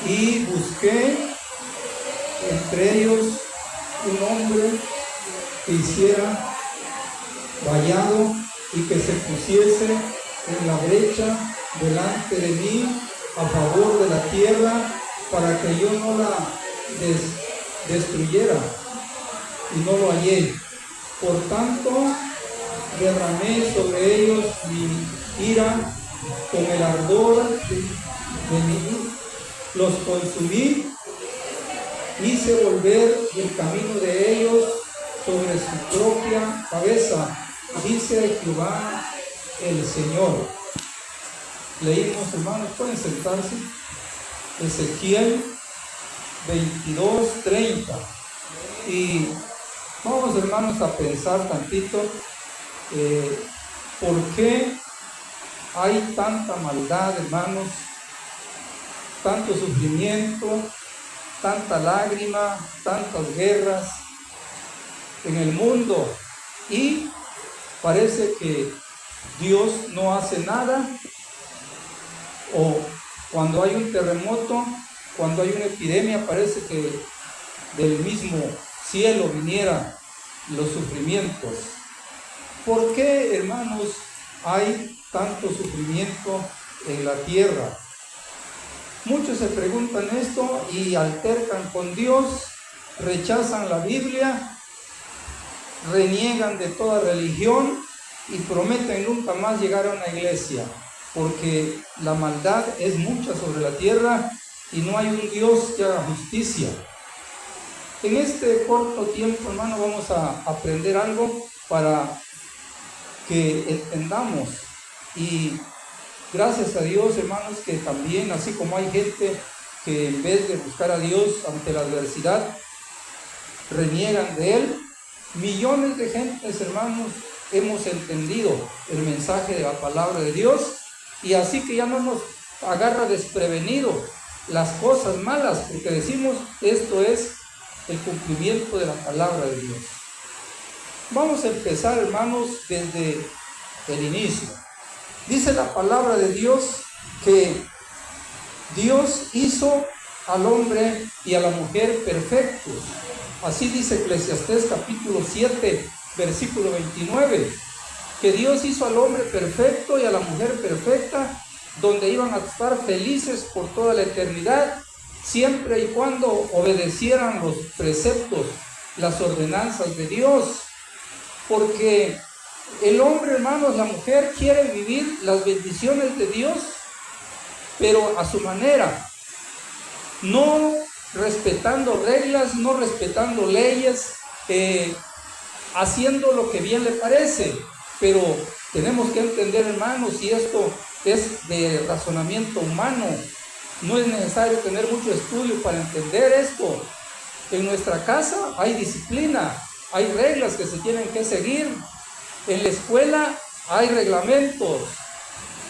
y busqué entre ellos un hombre que hiciera vallado y que se pusiese en la brecha delante de mí a favor de la tierra para que yo no la destruyera, y no lo hallé. Por tanto, derramé sobre ellos mi ira con el ardor de mi ira. Los consumí, hice volver el camino de ellos sobre su propia cabeza, dice Jehová el Señor. Leímos, hermanos, pueden sentarse. Ezequiel 22:30. Y vamos, hermanos, a pensar tantito por qué hay tanta maldad, hermanos, tanto sufrimiento, tanta lágrima, tantas guerras en el mundo, y parece que Dios no hace nada, o cuando hay un terremoto, cuando hay una epidemia, parece que del mismo cielo vinieran los sufrimientos. ¿Por qué, hermanos, hay tanto sufrimiento en la tierra? Muchos se preguntan esto y altercan con Dios, rechazan la Biblia, reniegan de toda religión y prometen nunca más llegar a una iglesia, porque la maldad es mucha sobre la tierra y no hay un Dios que haga justicia. En este corto tiempo, hermano, vamos a aprender algo para que entendamos. Y gracias a Dios, hermanos, que también, así como hay gente que en vez de buscar a Dios ante la adversidad, reniegan de Él, millones de gentes, hermanos, hemos entendido el mensaje de la palabra de Dios, y así que ya no nos agarra desprevenido las cosas malas, porque decimos, esto es el cumplimiento de la palabra de Dios. Vamos a empezar, hermanos, desde el inicio. Dice la palabra de Dios que Dios hizo al hombre y a la mujer perfectos. Así dice Eclesiastés capítulo 7, versículo 29, que Dios hizo al hombre perfecto y a la mujer perfecta, donde iban a estar felices por toda la eternidad, siempre y cuando obedecieran los preceptos, las ordenanzas de Dios. Porque el hombre, hermanos, la mujer quiere vivir las bendiciones de Dios, pero a su manera, no respetando reglas, no respetando leyes, haciendo lo que bien le parece. Pero tenemos que entender, hermanos, y esto es de razonamiento humano, no es necesario tener mucho estudio para entender esto. En nuestra casa hay disciplina, hay reglas que se tienen que seguir. En la escuela hay reglamentos,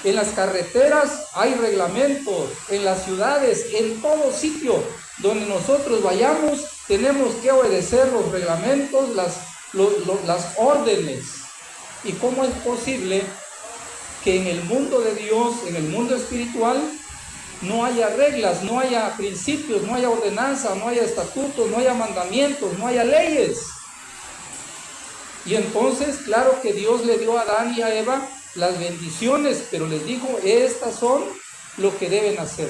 en las carreteras hay reglamentos, en las ciudades, en todo sitio donde nosotros vayamos, tenemos que obedecer los reglamentos, las órdenes. ¿Y cómo es posible que en el mundo de Dios, en el mundo espiritual, no haya reglas, no haya principios, no haya ordenanza, no haya estatutos, no haya mandamientos, no haya leyes? Y entonces, claro que Dios le dio a Adán y a Eva las bendiciones, pero les dijo, estas son lo que deben hacer.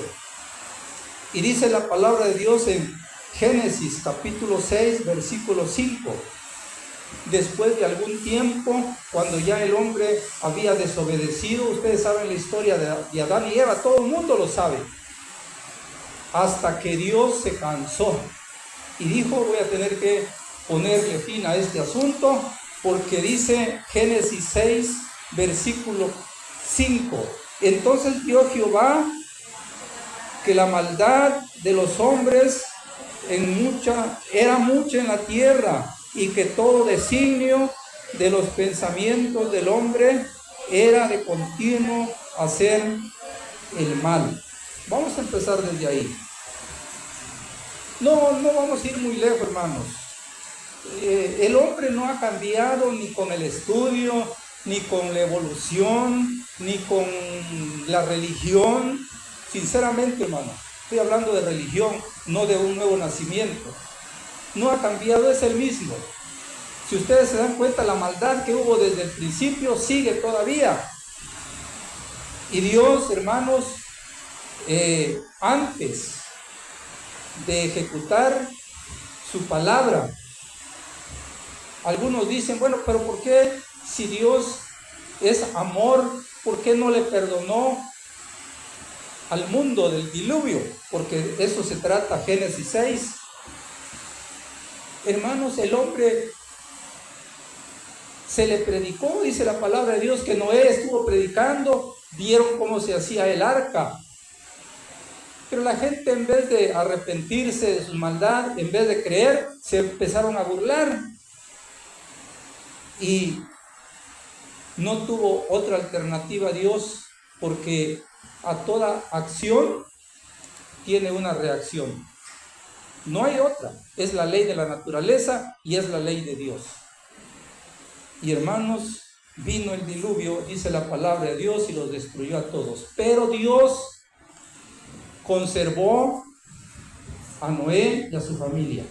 Y dice la palabra de Dios en Génesis capítulo 6, versículo 5. Después de algún tiempo, cuando ya el hombre había desobedecido, ustedes saben la historia de Adán y Eva, todo el mundo lo sabe, hasta que Dios se cansó y dijo, voy a tener que ponerle fin a este asunto, porque dice Génesis 6, versículo 5, entonces vio Jehová que la maldad de los hombres era mucha en la tierra, y que todo designio de los pensamientos del hombre era de continuo hacer el mal. Vamos a empezar desde ahí. No vamos a ir muy lejos, hermanos. El hombre no ha cambiado ni con el estudio, ni con la evolución, ni con la religión. Sinceramente, hermanos, Estoy hablando de religión, no de un nuevo nacimiento. No ha cambiado, es el mismo. Si ustedes se dan cuenta, la maldad que hubo desde el principio sigue todavía. Y Dios, hermanos, antes de ejecutar su palabra, algunos dicen, bueno, pero ¿por qué si Dios es amor, por qué no le perdonó al mundo del diluvio? Porque eso se trata Génesis 6. Hermanos, el hombre se le predicó, dice la palabra de Dios, que Noé estuvo predicando, vieron cómo se hacía el arca. Pero la gente, en vez de arrepentirse de su maldad, en vez de creer, se empezaron a burlar. Y no tuvo otra alternativa Dios, porque a toda acción tiene una reacción. No hay otra. Es la ley de la naturaleza y es la ley de Dios. Y hermanos, vino el diluvio, dice la palabra de Dios, y los destruyó a todos. Pero Dios conservó a Noé y a su familia.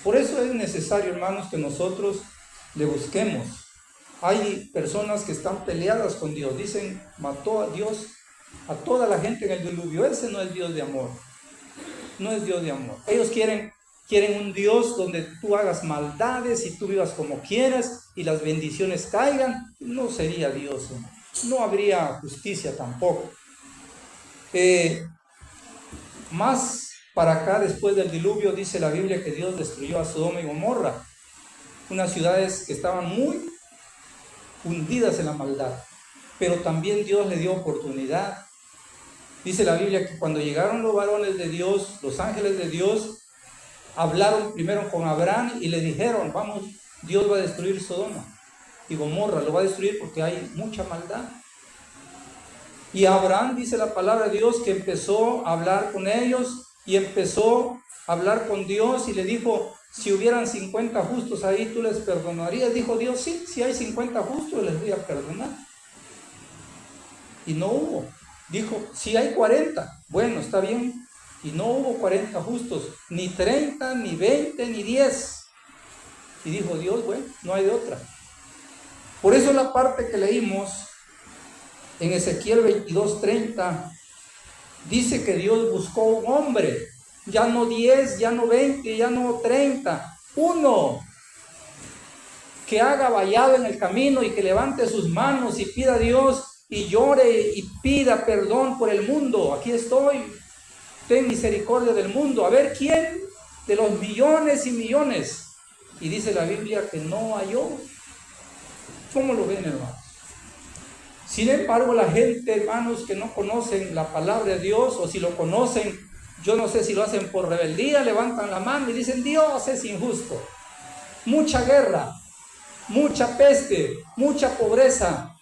Por eso es necesario, hermanos, que nosotros le busquemos. Hay personas que están peleadas con Dios, dicen, mató a Dios a toda la gente en el diluvio. Ese no es Dios de amor, no es Dios de amor. Ellos quieren un Dios donde tú hagas maldades y tú vivas como quieras y las bendiciones caigan. No sería Dios, no habría justicia tampoco. Más para acá, después del diluvio, dice la Biblia que Dios destruyó a Sodoma y Gomorra, unas ciudades que estaban muy hundidas en la maldad, pero también Dios le dio oportunidad. Dice la Biblia que cuando llegaron los varones de Dios, los ángeles de Dios, hablaron primero con Abraham y le dijeron, vamos, Dios va a destruir Sodoma y Gomorra, lo va a destruir porque hay mucha maldad. Y Abraham, dice la palabra de Dios, que empezó a hablar con ellos y empezó a hablar con Dios y le dijo, si hubieran 50 justos ahí, ¿tú les perdonarías? Dijo Dios, sí, si hay 50 justos, les voy a perdonar. Y no hubo. Dijo, si hay 40, bueno, está bien. Y no hubo 40 justos, ni 30, ni 20, ni 10. Y dijo Dios, bueno, no hay de otra. Por eso la parte que leímos en Ezequiel 22:30, dice que Dios buscó un hombre, ya no 10, ya no 20, ya no 30, uno que haga vallado en el camino y que levante sus manos y pida a Dios y llore y pida perdón por el mundo. Aquí estoy, ten misericordia del mundo. A ver quién de los millones y millones. Y dice la Biblia que no halló. ¿Cómo lo ven, hermanos? Sin embargo, la gente, hermanos, que no conocen la palabra de Dios, o si lo conocen, yo no sé si lo hacen por rebeldía, levantan la mano y dicen, Dios es injusto. Mucha guerra, mucha peste, mucha pobreza,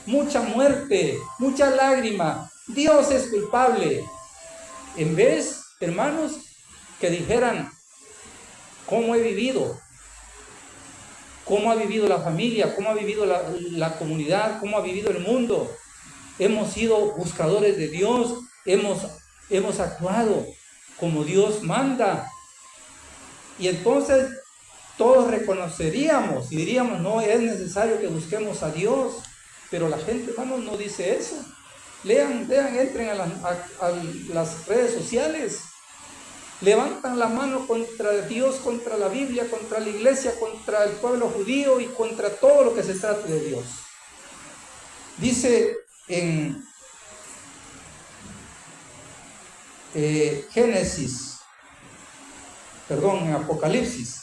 mucha muerte, mucha lágrima. Dios es culpable. En vez, hermanos, que dijeran, ¿cómo he vivido? ¿Cómo ha vivido la familia? ¿Cómo ha vivido la comunidad? ¿Cómo ha vivido el mundo? Hemos sido buscadores de Dios, hemos actuado como Dios manda. Y entonces todos reconoceríamos y diríamos, no, es necesario que busquemos a Dios. Pero la gente, hermanos, no dice eso. Lean, entren a las redes sociales. Levantan la mano contra Dios, contra la Biblia, contra la iglesia, contra el pueblo judío y contra todo lo que se trate de Dios. Dice en en Apocalipsis.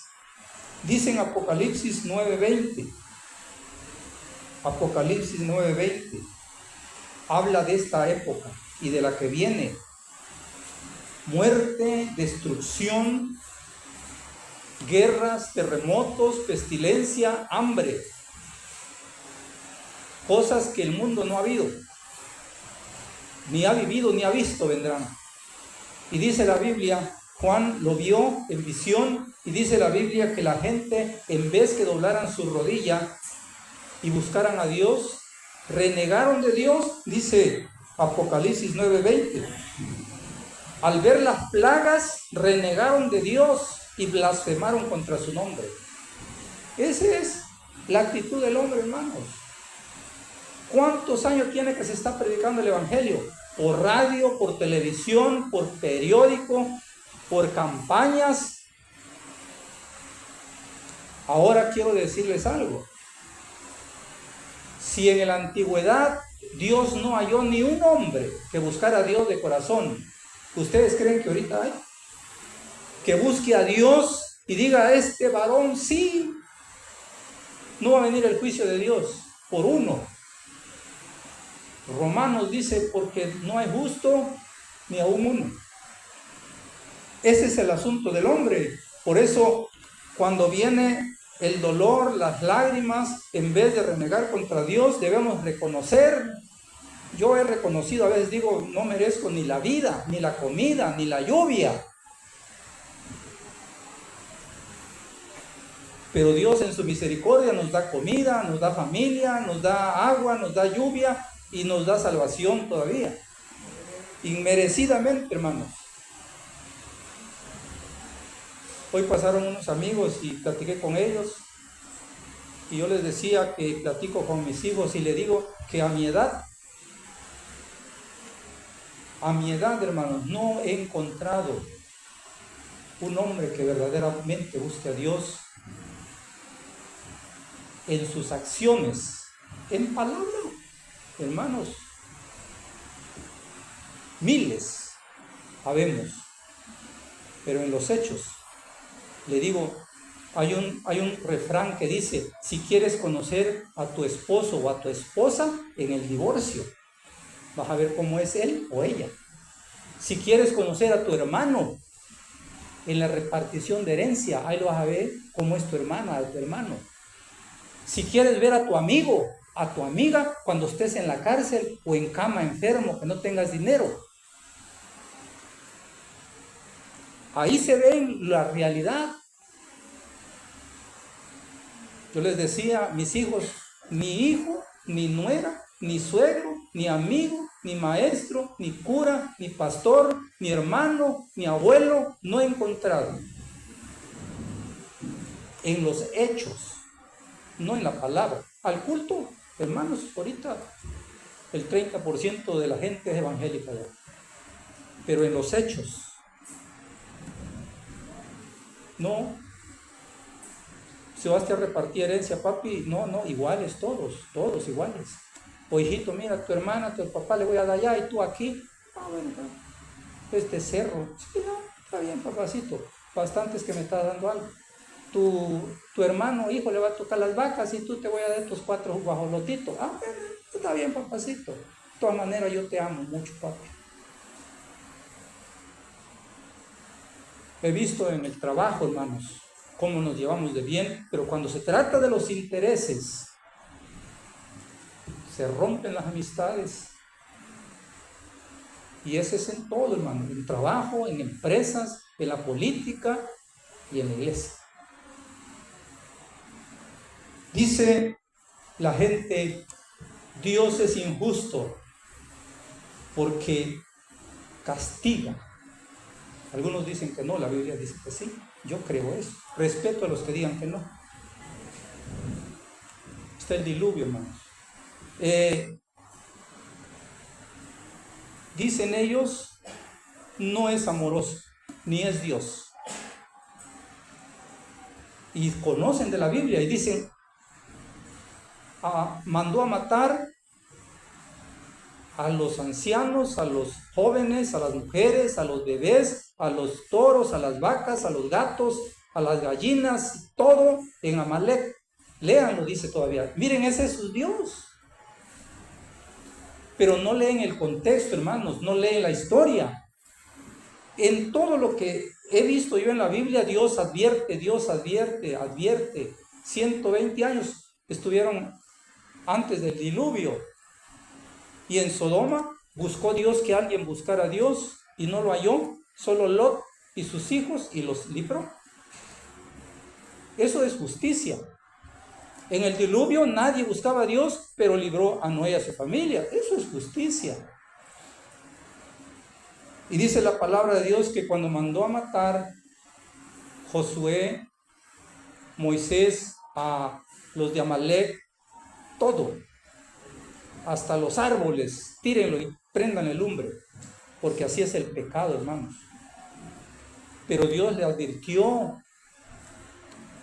Dice en Apocalipsis 9:20. Apocalipsis 9:20. Habla de esta época y de la que viene. Muerte, destrucción, guerras, terremotos, pestilencia, hambre. Cosas que el mundo no ha habido, ni ha vivido, ni ha visto, vendrán. Y dice la Biblia, Juan lo vio en visión, y dice la Biblia que la gente, en vez que doblaran su rodilla y buscaran a Dios, renegaron de Dios, dice Apocalipsis 9:20. Al ver las plagas, renegaron de Dios y blasfemaron contra su nombre. Esa es la actitud del hombre, hermanos. ¿Cuántos años tiene que se está predicando el Evangelio? Por radio, por televisión, por periódico, por campañas. Ahora quiero decirles algo. Si en la antigüedad Dios no halló ni un hombre que buscara a Dios de corazón, ¿ustedes creen que ahorita hay? Que busque a Dios y diga, este varón sí, no va a venir el juicio de Dios por uno. Romanos dice, porque no hay justo ni aún uno. Ese es el asunto del hombre. Por eso, cuando viene el dolor, las lágrimas, en vez de renegar contra Dios, debemos reconocer. Yo he reconocido, a veces digo, no merezco ni la vida, ni la comida, ni la lluvia. Pero Dios en su misericordia nos da comida, nos da familia, nos da agua, nos da lluvia y nos da salvación todavía. Inmerecidamente, hermanos. Hoy pasaron unos amigos y platiqué con ellos. Y yo les decía que platico con mis hijos y le digo que a mi edad, hermanos, no he encontrado un hombre que verdaderamente busque a Dios en sus acciones, en palabra, hermanos. Miles habemos, pero en los hechos, le digo, hay un refrán que dice, si quieres conocer a tu esposo o a tu esposa en el divorcio, vas a ver cómo es él o ella. Si quieres conocer a tu hermano en la repartición de herencia, ahí lo vas a ver cómo es tu hermana o tu hermano. Si quieres ver a tu amigo, a tu amiga, cuando estés en la cárcel o en cama enfermo, que no tengas dinero, ahí se ve la realidad. Yo les decía a mis hijos, ni hijo, ni nuera, ni suegro, ni amigo, ni maestro, ni cura, ni pastor, ni hermano, ni abuelo, no he encontrado. En los hechos, no en la palabra. Al culto, hermanos, ahorita el 30% de la gente es evangélica ya. Pero en los hechos, no. Si vas a repartir herencia, papi, no, iguales todos iguales. O hijito, mira, tu hermana, tu papá le voy a dar allá y tú aquí. Bueno, este cerro. Sí, no, está bien, papacito. Bastantes que me está dando algo. Tu hermano, hijo, le va a tocar las vacas y tú te voy a dar estos 4 guajolotitos. Bueno, está bien, papacito. De todas maneras, yo te amo mucho, papi. He visto en el trabajo, hermanos, cómo nos llevamos de bien, pero cuando se trata de los intereses, se rompen las amistades. Y ese es en todo, hermano, en trabajo, en empresas, en la política y en la iglesia. Dice la gente, Dios es injusto porque castiga. Algunos dicen que no, la Biblia dice que sí. Yo creo eso. Respeto a los que digan que no. Está el diluvio, hermanos. Dicen ellos, no es amoroso, ni es Dios. Y conocen de la Biblia y dicen, mandó a matar a los ancianos, a los jóvenes, a las mujeres, a los bebés, a los toros, a las vacas, a los gatos, a las gallinas, todo en Amalek. Léanlo, dice todavía. Miren, ese es su Dios. Pero no leen el contexto, hermanos, no leen la historia. En todo lo que he visto yo en la Biblia, Dios advierte. 120 años estuvieron antes del diluvio. Y en Sodoma buscó Dios que alguien buscara a Dios y no lo halló, solo Lot y sus hijos, y los libró. Eso es justicia. En el diluvio nadie buscaba a Dios, pero libró a Noé y a su familia. Eso es justicia. Y dice la palabra de Dios que cuando mandó a matar Josué, Moisés, a los de Amalek, todo, hasta los árboles, tírenlo y prendan lumbre, porque así es el pecado, hermanos. Pero Dios le advirtió,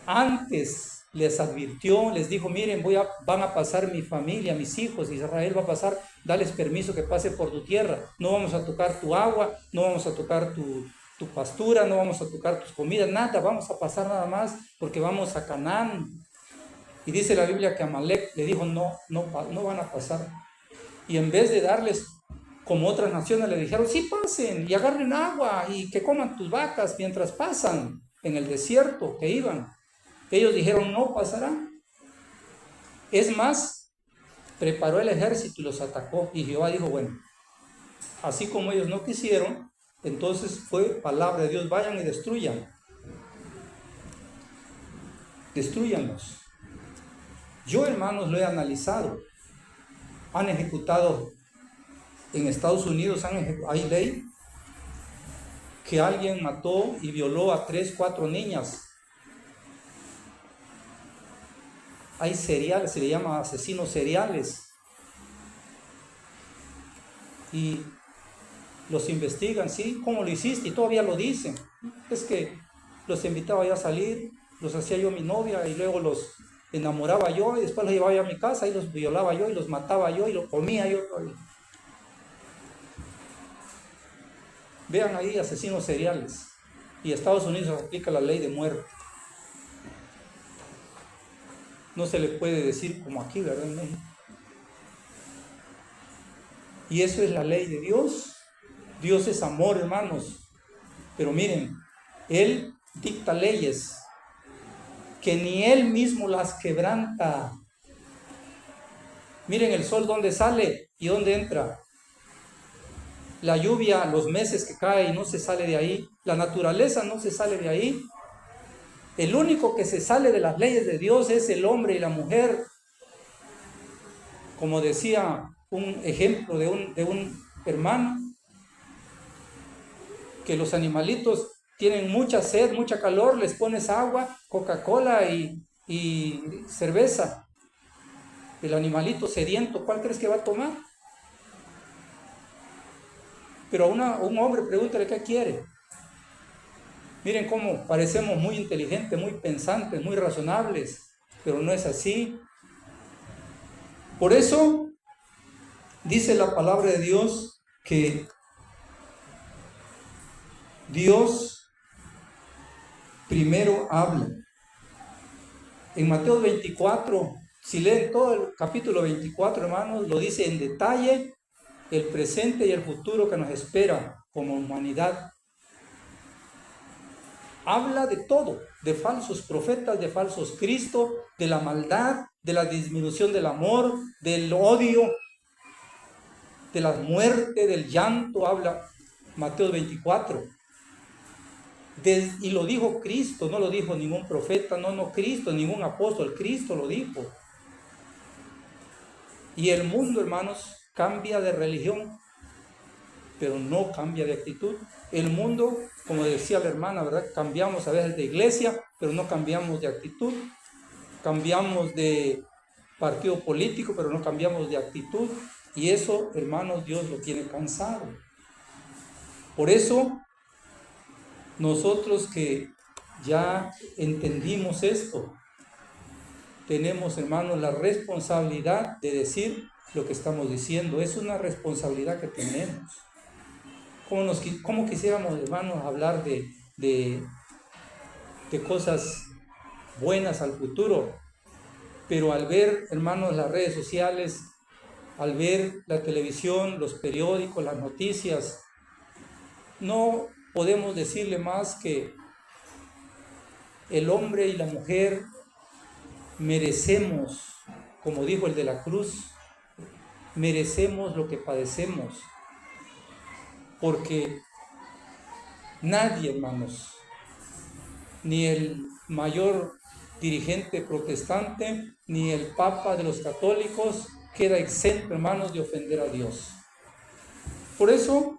antes les advirtió, les dijo, miren, van a pasar mi familia, mis hijos, Israel va a pasar, dales permiso que pase por tu tierra, no vamos a tocar tu agua, no vamos a tocar tu pastura, no vamos a tocar tus comidas, nada, vamos a pasar nada más, porque vamos a Canaán. Y dice la Biblia que Amalek le dijo, no van a pasar. Y en vez de darles, como otras naciones le dijeron, sí pasen y agarren agua y que coman tus vacas mientras pasan en el desierto que iban. Ellos dijeron, no pasarán. Es más, preparó el ejército y los atacó. Y Jehová dijo, bueno, así como ellos no quisieron, entonces fue palabra de Dios, vayan y destruyan. Destruyanlos. Yo, hermanos, lo he analizado. Han ejecutado en Estados Unidos, hay ley que alguien mató y violó a 3, 4 niñas. Hay seriales, se le llama asesinos seriales. Y los investigan, ¿sí? ¿Cómo lo hiciste? Y todavía lo dicen. Es que los invitaba yo a salir, los hacía yo mi novia y luego los enamoraba yo y después los llevaba yo a mi casa y los violaba yo y los mataba yo y los comía yo. Vean ahí asesinos seriales. Y Estados Unidos aplica la ley de muerte. No se le puede decir como aquí, ¿verdad? En México. Y eso es la ley de Dios. Dios es amor, hermanos. Pero miren, Él dicta leyes que ni Él mismo las quebranta. Miren el sol dónde sale y dónde entra. La lluvia, los meses que cae y no se sale de ahí. La naturaleza no se sale de ahí. El único que se sale de las leyes de Dios es el hombre y la mujer. Como decía un ejemplo de un hermano, que los animalitos tienen mucha sed, mucha calor, les pones agua, Coca-Cola y cerveza. El animalito sediento, ¿cuál crees que va a tomar? Pero a un hombre, pregúntale qué quiere. Miren cómo parecemos muy inteligentes, muy pensantes, muy razonables, pero no es así. Por eso dice la palabra de Dios que Dios primero habla. En Mateo 24, si leen todo el capítulo 24, hermanos, lo dice en detalle el presente y el futuro que nos espera como humanidad. Habla de todo, de falsos profetas, de falsos Cristos, de la maldad, de la disminución del amor, del odio, de la muerte, del llanto, habla Mateo 24. Y lo dijo Cristo, no lo dijo ningún profeta, no Cristo, ningún apóstol, Cristo lo dijo. Y el mundo, hermanos, cambia de religión, pero no cambia de actitud. El mundo, como decía la hermana, ¿verdad? Cambiamos a veces de iglesia, pero no cambiamos de actitud. Cambiamos de partido político, pero no cambiamos de actitud. Y eso, hermanos, Dios lo tiene cansado. Por eso, nosotros que ya entendimos esto, tenemos, hermanos, la responsabilidad de decir lo que estamos diciendo. Es una responsabilidad que tenemos. ¿Cómo quisiéramos, hermanos, hablar de cosas buenas al futuro? Pero al ver, hermanos, las redes sociales, al ver la televisión, los periódicos, las noticias, no podemos decirle más que el hombre y la mujer merecemos, como dijo el de la cruz, merecemos lo que padecemos. Porque nadie, hermanos, ni el mayor dirigente protestante, ni el papa de los católicos, queda exento, hermanos, de ofender a Dios. Por eso,